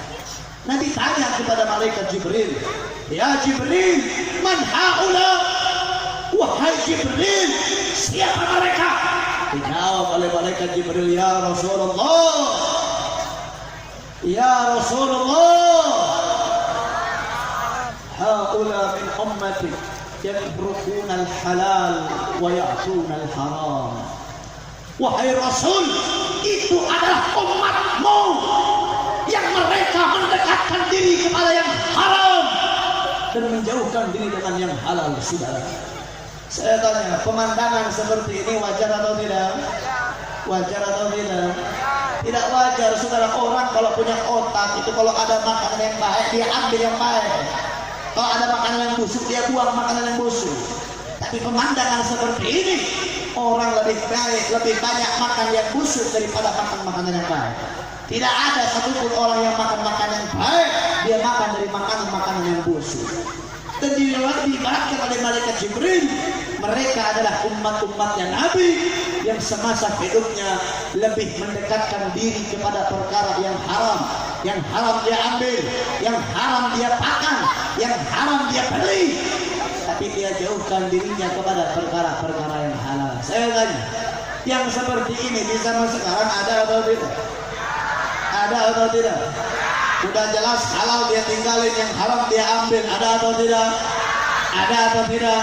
Nabi tanya kepada malaikat Jibril, "Ya Jibril, man haula?" Wahai Jibril, siapa mereka? Dijawab oleh malaikat Jibril, "Ya Rasulullah, ya Rasulullah, haula min ummati yamruquna al-halal wa ya'tuna al-haram." Wahai Rasul, itu adalah umatmu yang mereka mendekatkan diri kepada yang haram dan menjauhkan diri dengan yang halal. Saudara, saya tanya, pemandangan seperti ini wajar atau tidak? Wajar atau tidak? Tidak wajar, saudara. Orang kalau punya otak itu, kalau ada makanan yang baik dia ambil yang baik, kalau ada makanan yang busuk dia buang makanan yang busuk. Tapi pemandangan seperti ini, orang lebih baik, lebih banyak makan yang busuk daripada makan makanan yang baik. Tidak ada satupun orang yang makan makanan yang baik dia makan dari makanan yang busuk. Dan diibaratkan oleh malaikat Jibril, mereka adalah umat-umatnya Nabi yang semasa hidupnya lebih mendekatkan diri kepada perkara yang haram dia ambil, yang haram dia pakan, yang haram dia beli, tapi dia jauhkan dirinya kepada perkara-perkara yang halal. Saya tanya, yang seperti ini di zaman sekarang ada atau tidak? Ada atau tidak? Sudah jelas halal dia tinggalin, yang haram dia ambil. Ada atau tidak? Ada atau tidak?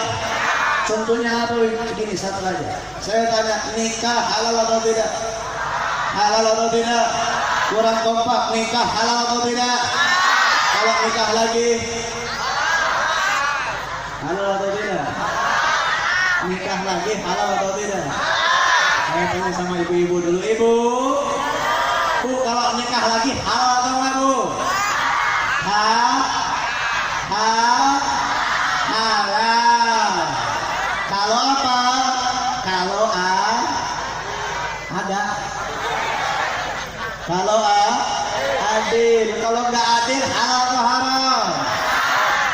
Contohnya apa? Begini satu aja. Saya tanya, nikah halal atau tidak? Halal atau tidak? Kurang kompak, nikah halal atau tidak? Kalau nikah lagi halal atau tidak? Nikah lagi halal atau tidak? Saya tanya sama ibu-ibu dulu. Ibu, Bu, kalau nikah lagi halal atau enggak, Bu? Halal. Kalau apa? Kalau ada. Kalau adil. Kalau enggak adil, halal atau haram?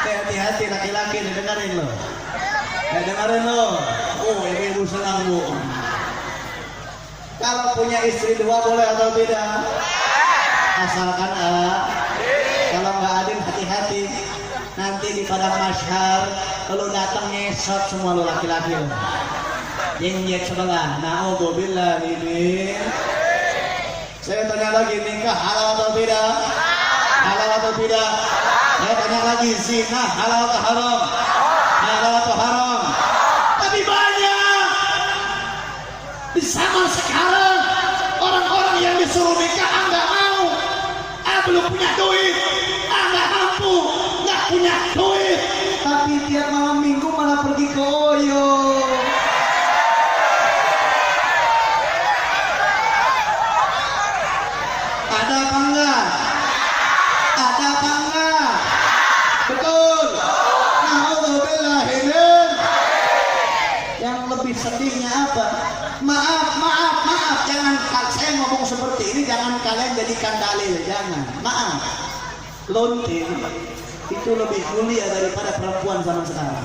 Hati-hati laki-laki nih, dengerin lo. Dengerin lo. Oh, ibu senang, Bu. Kalau punya istri dua boleh atau tidak? Asalkan kalau nggak adil, hati-hati. Nanti di padang mahsyar kalau datang nyesot semua lo laki-laki lo. Yang sebelah. Na'udzubillah ini. Saya tanya lagi, nikah halal atau tidak? Halal atau tidak? Saya tanya lagi, zina halal atau haram? Halal atau haram? Tapi banyak di zaman sekarang orang-orang yang disuruh nikah nggak mau, belum punya duit, nggak mampu, nggak punya duit, tapi tiap malam minggu malah pergi ke Oyo. Ada apa enggak? Ada apa enggak? Betul. Na'udzubillahimin. Yang lebih sedihnya apa? Maaf, jangan, saya ngomong seperti ini jangan kalian jadikan dalil, jangan. Maaf, lonte itu lebih mulia daripada perempuan zaman sekarang.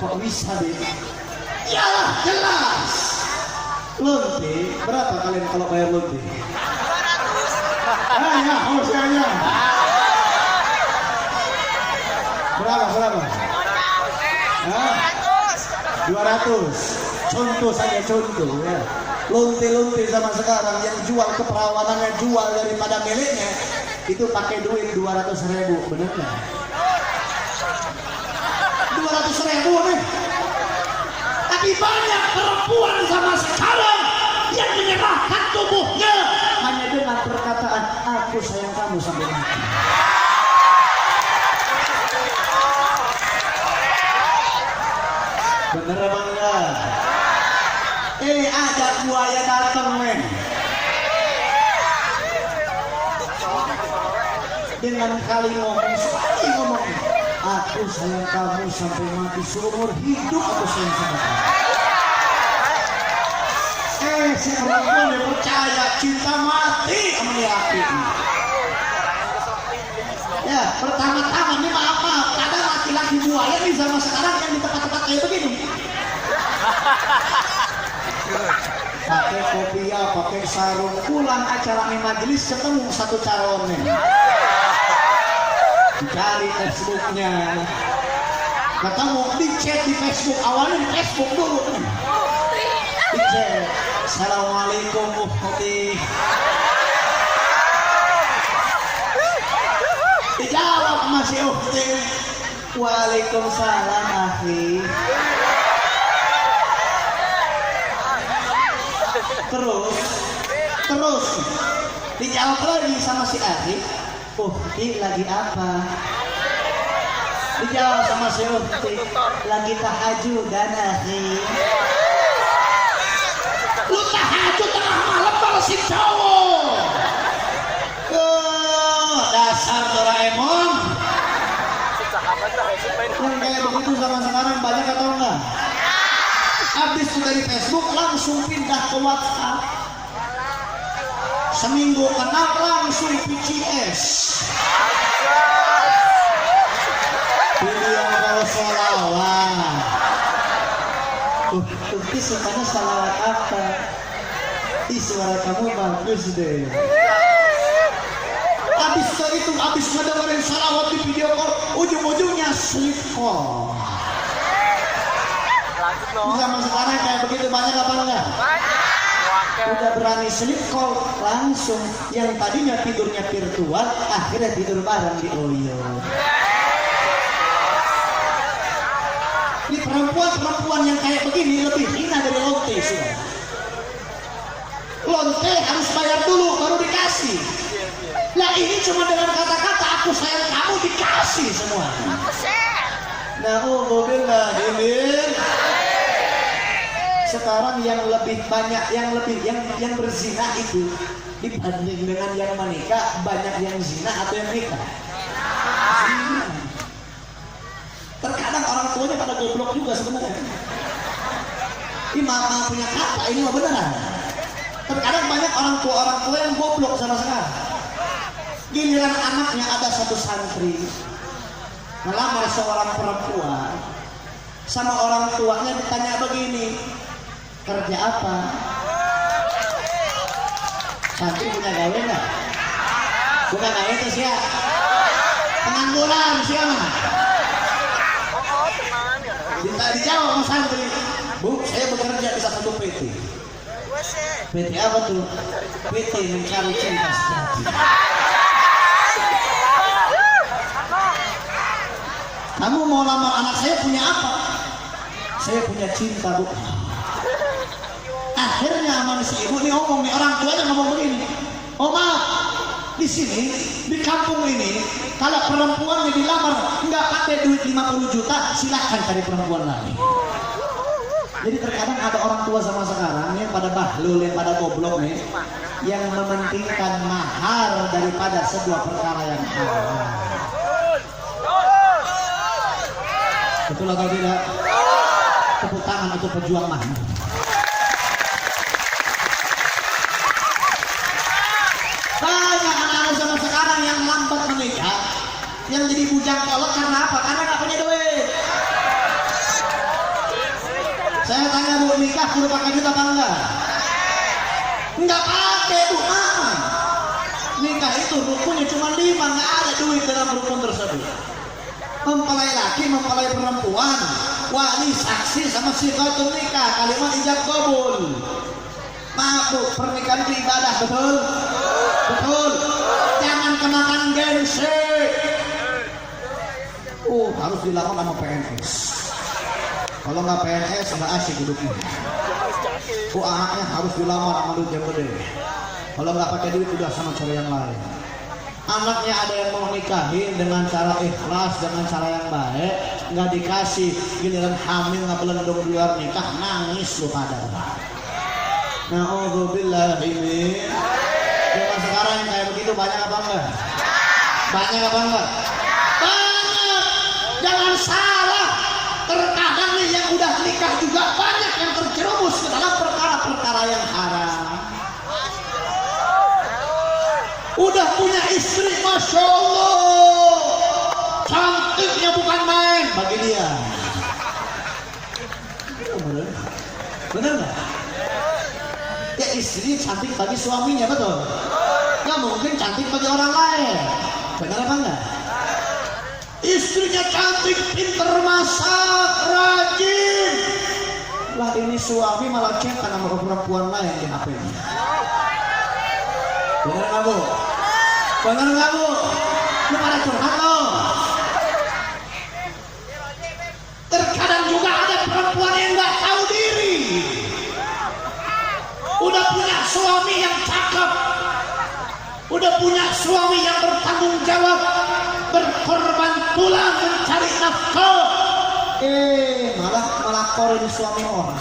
Kok bisa deh? Yalah, jelas. Lonte, berapa kalian kalau bayar lonte? 200. Ya, harusnya. Berapa? 200. Contoh saja, contoh ya. Lonte-lonte zaman sekarang yang jual keperawanannya, jual daripada miliknya, itu pakai duit 200.000, bener nggak? 200.000 nih. Tapi banyak perempuan zaman sekarang yang menyerahkan tubuhnya hanya dengan perkataan aku sayang kamu sampai mati. Bener apa enggak? Ada buaya datang men. Dengan kali ngomong, sekali ngomong, aku sayang kamu sampai mati seumur hidup, aku sayang sama kamu. Si perempuan yang percaya cinta mati sama laki. Ya, pertama-tama ini maaf, kadang laki-laki buaya nih sama sekarang yang di tempat-tempat kayak begini. Pakai kopiah, pakai sarung, pulang acara nih majelis ketemu satu calonnya. Cari Facebooknya, ketemu di chat di Facebook, awalnya di Facebook dulu. Di chat, assalamualaikum Muhti. Dijawab masih Uhti, waalaikumsalam akhi. Terus dijawab lagi sama si akhi, Uhti lagi apa? Dijawab sama si Uhti, lagi tahajudan akhi. Lu tahajud tengah malam kalau si cowok. Dasar Doraemon. Yang kayak begitu zaman sekarang banyak atau enggak? Habis itu dari Facebook langsung pindah ke WhatsApp. Seminggu kenal langsung PCS. Video kalau sholawat. Tapi sukanya sholawat apa? Suara kamu bagus deh. Habis ngedengerin sholawat di video call, ujung-ujungnya sleep call. Zaman sekarang kayak begitu banyak apa enggak? Udah berani sleep call langsung. Yang tadinya tidurnya virtual, akhirnya tidur bareng di Oyo. Ini perempuan yang kayak begini lebih hina dari lonte sudah. Lonte harus bayar dulu baru dikasih. Lah ini cuma dengan kata-kata aku sayang kamu dikasih semua. Na'udzubillah ini. Sekarang yang lebih banyak yang berzina itu dibanding dengan yang menikah, banyak yang zina atau yang nikah. Terkadang orang tuanya pada goblok juga sebenarnya. Ini mama punya kata, ini mah beneran. Terkadang banyak orang tua yang goblok sama sekali. Giliran anaknya ada satu santri melamar seorang perempuan, sama orang tuanya ditanya begini, kerja apa? Santri punya gawe nggak? Punya gawe itu siapa? Pengangguran siapa? Dijawab sama santri, Bu, saya bekerja di satu PT. PT apa tuh? PT Mencari Cinta Sejati. Kamu mau lamar anak saya punya apa? Saya punya cinta, Bu. Akhirnya sama si ibu nih ngomong, nih orang tuanya ngomong begini, oh maaf, di sini, di kampung ini, kalau perempuannya dilamar nggak pakai duit 50 juta, silahkan cari perempuan lain. Jadi terkadang ada orang tua sama sekarang yang pada bahlul, yang pada goblok nih, yang mementingkan mahar daripada sebuah perkara yang halal. Betul atau tidak? Tepuk tangan untuk pejuang mahar. Banyak anak-anak zaman sekarang yang lambat menikah, yang jadi bujang kolot karena apa? Karena nggak punya duit. Saya tanya, Bu, nikah perlu pakai duit apa enggak? Enggak pakai, Bu. Nikah itu rukunnya cuma 5, nggak ada duit dalam rukun tersebut. Mempelai laki, mempelai perempuan, wali, saksi, sama sifatun nikah, kalimat ijab qabul. Maaf, Bu, pernikahan itu ibadah, betul? Betul. Jangan kenakan gengsi. Harus dilakukan sama PNS. Kalau nggak PNS nggak asik hidupnya. Anaknya harus dilamar sama duit yang gede. Kalau nggak pakai duit udah sama cara yang lain. Anaknya ada yang mau nikahin dengan cara ikhlas, dengan cara yang baik, nggak dikasih, giliran hamil nggak belendung di luar nikah, nangis lu pada. Na'udzubillahi min. Zaman sekarang yang kayak begitu banyak apa enggak? Banyak apa enggak? Banyak. Jangan salah. Terkadang nih yang udah nikah juga banyak yang terjerumus ke dalam perkara-perkara yang haram. Udah punya istri, Masya Allah, cantiknya bukan main bagi dia. Bener nggak? Ya istri cantik bagi suaminya, betul? Nggak mungkin cantik bagi orang lain. Bener apa enggak? Istrinya cantik, pinter masak, rajin. Lah ini suami malah chat sama perempuan lain di HP-nya. Bener nggak bu? Bener nggak bu? Lu pada curhat loh. Terkadang juga ada perempuan yang nggak tahu diri. Udah punya suami yang cakep, udah punya suami yang bertanggung jawab, berkorban tulang mencari nafkah, malah melaporin suami orang.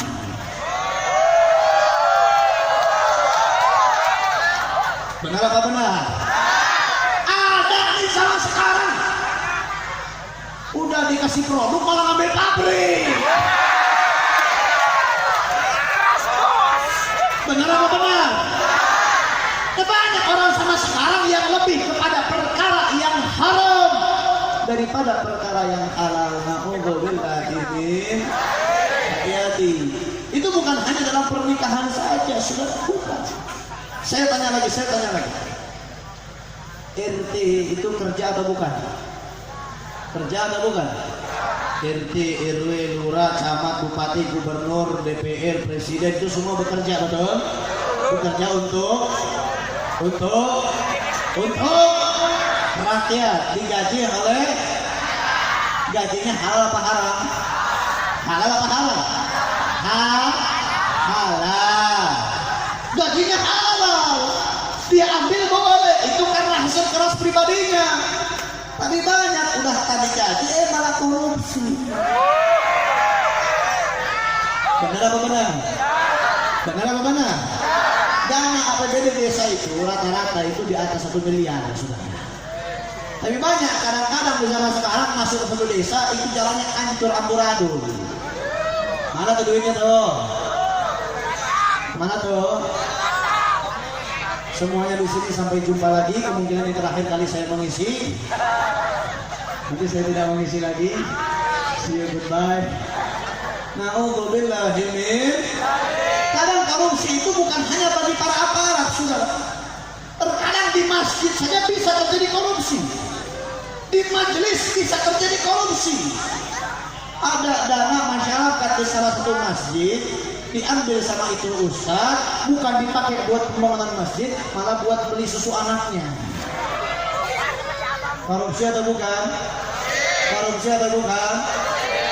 Benar apa benar? Ada di zaman sekarang udah dikasih produk malah ngambil pabrik. Benar apa benar? Banyak orang sama sekarang yang lebih kepada perkara yang haram daripada perkara yang halal. Na'udzubillahi min. Hati-hati. Itu bukan hanya dalam pernikahan saja, sudah bukan. Saya tanya lagi. RT itu kerja atau bukan? Kerja atau bukan? RT, RW, lurah, camat, bupati, gubernur, DPR, presiden itu semua bekerja, betul? Bekerja untuk rakyat, digaji oleh, gajinya halal apa haram? Halal apa haram? Halal. Gajinya halal, dia ambil boleh, itu karena hasil keras pribadinya. Tapi banyak udah tadi gaji malah korupsi. Benar apa benar? Benar apa benar? Dana APBD desa itu rata-rata itu di atas 1 miliar sudah. Tapi banyak kadang-kadang di zaman sekarang masuk ke satu desa itu jalannya hancur amburadul. Mana tuh duitnya tuh? Mana tuh? Semuanya di sini, sampai jumpa lagi. Kemungkinan ini terakhir kali saya mengisi. Nanti saya tidak mengisi lagi. See you, goodbye. Na'udzubillahi min. Kadang korupsi itu bukan hanya bagi para aparat, saudara. Terkadang di masjid saja bisa terjadi korupsi. Di majelis bisa terjadi korupsi. Ada dana masyarakat di salah satu masjid diambil sama itu ustaz, bukan dipakai buat pembangunan masjid, malah buat beli susu anaknya. Korupsi atau bukan? Korupsi atau bukan?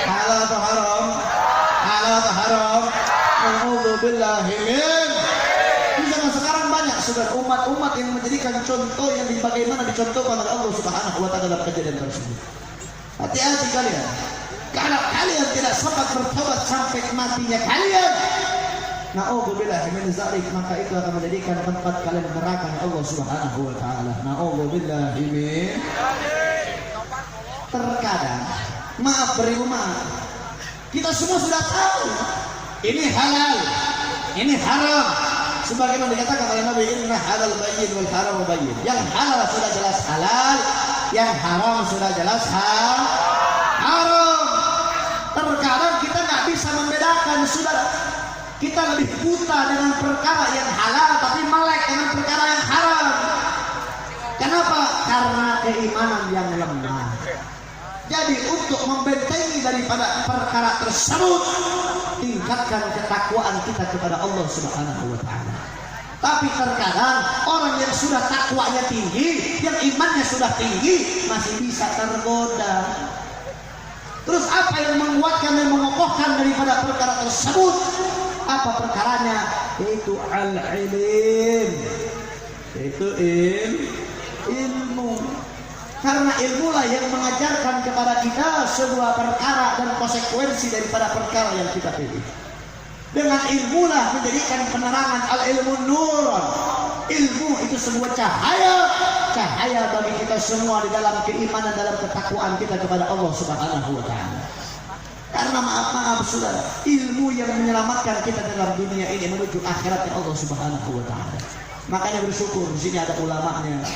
Halal atau haram? Halal atau haram? Na'udzubillahi min. Di zaman sekarang banyak sudah umat-umat yang menjadikan contoh yang bagaimana dicontohkan oleh Allah Subhanahu wa taala dalam kejadian tersebut. Hati-hati kalian. Kalau kalian tidak sempat bertobat sampai matinya kalian, na'udzubillahi min zalik, maka itu akan menjadikan tempat kalian neraka Allah Subhanahu wa taala. Na'udzubillahi min. Terkadang, maaf beribu maaf, kita semua sudah tahu ini halal, ini haram. Sebagaimana dikatakan oleh Nabi, inna halal bayyin wal haram bayyin. Yang halal sudah jelas halal, yang haram sudah jelas haram. Terkadang kita nggak bisa membedakan, saudara. Kita lebih buta dengan perkara yang halal, tapi melek dengan perkara yang haram. Kenapa? Karena keimanan yang lemah. Jadi untuk membentengi daripada perkara tersebut, tingkatkan ketakwaan kita kepada Allah Subhanahu wa taala. Tapi terkadang orang yang sudah takwanya tinggi, yang imannya sudah tinggi, masih bisa tergoda. Terus apa yang menguatkan dan mengokohkan daripada perkara tersebut? Apa perkaranya? Yaitu al-ilm. Yaitu ilmu. Karena ilmulah yang mengajarkan kepada kita sebuah perkara dan konsekuensi daripada perkara yang kita pilih. Dengan ilmulah menjadikan penerangan. Al-ilmu nurun. Ilmu itu sebuah cahaya bagi kita semua di dalam keimanan, dalam ketakwaan kita kepada Allah Subhanahu wa taala. Karena maaf saudara, ilmu yang menyelamatkan kita dalam dunia ini menuju akhiratnya Allah Subhanahu wa taala. Makanya bersyukur, di sini ada ulamanya,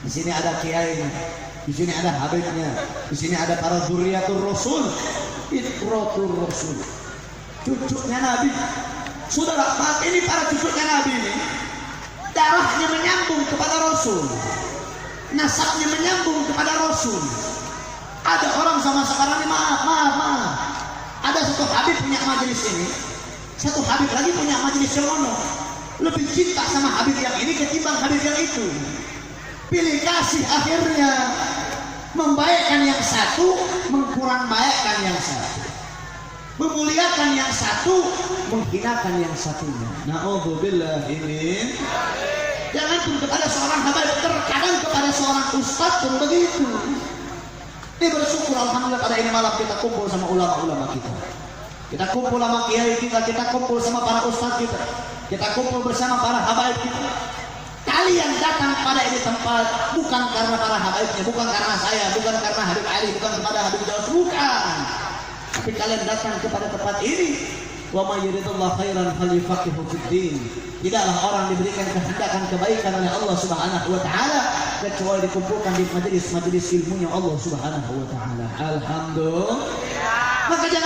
di sini ada kiainya, di sini ada habibnya, di sini ada para zuriatur rasul, itratur rasul, cucunya Nabi. Saudara, maaf, ini para cucunya Nabi ini darahnya menyambung kepada Rasul, nasabnya menyambung kepada Rasul. Ada orang sama sekarang ini maaf. Ada satu habib punya majelis ini, satu habib lagi punya majelis yang ono. Lebih cinta sama habib yang ini ketimbang habib yang itu. Pilih kasih akhirnya membaikkan yang satu, mengkurang baikkan yang satu. Memuliakan yang satu, menghinakan yang satunya. Na'udzubillah ini. Jangan pun kepada seorang habib, terkadang kepada seorang ustadz pun begitu. Ini bersyukur alhamdulillah pada ini malam kita kumpul sama ulama-ulama kita. Kita kumpul sama kiai kita kumpul sama para ustadz kita kumpul bersama para habaib kita. Kalian datang pada ini tempat bukan karena para habaibnya, bukan karena saya, bukan karena Habib Ali, bukan kepada Habib Jawa, bukan. Tapi kalian datang kepada tempat ini. Wa may yuridullahu khairan falyufaqihu fid din. Tidaklah orang diberikan kehendakan kebaikan oleh Allah Subhanahu wa taala kecuali dikumpulkan di majelis ilmunya Allah Subhanahu wa taala. Alhamdulillah. Maka jangan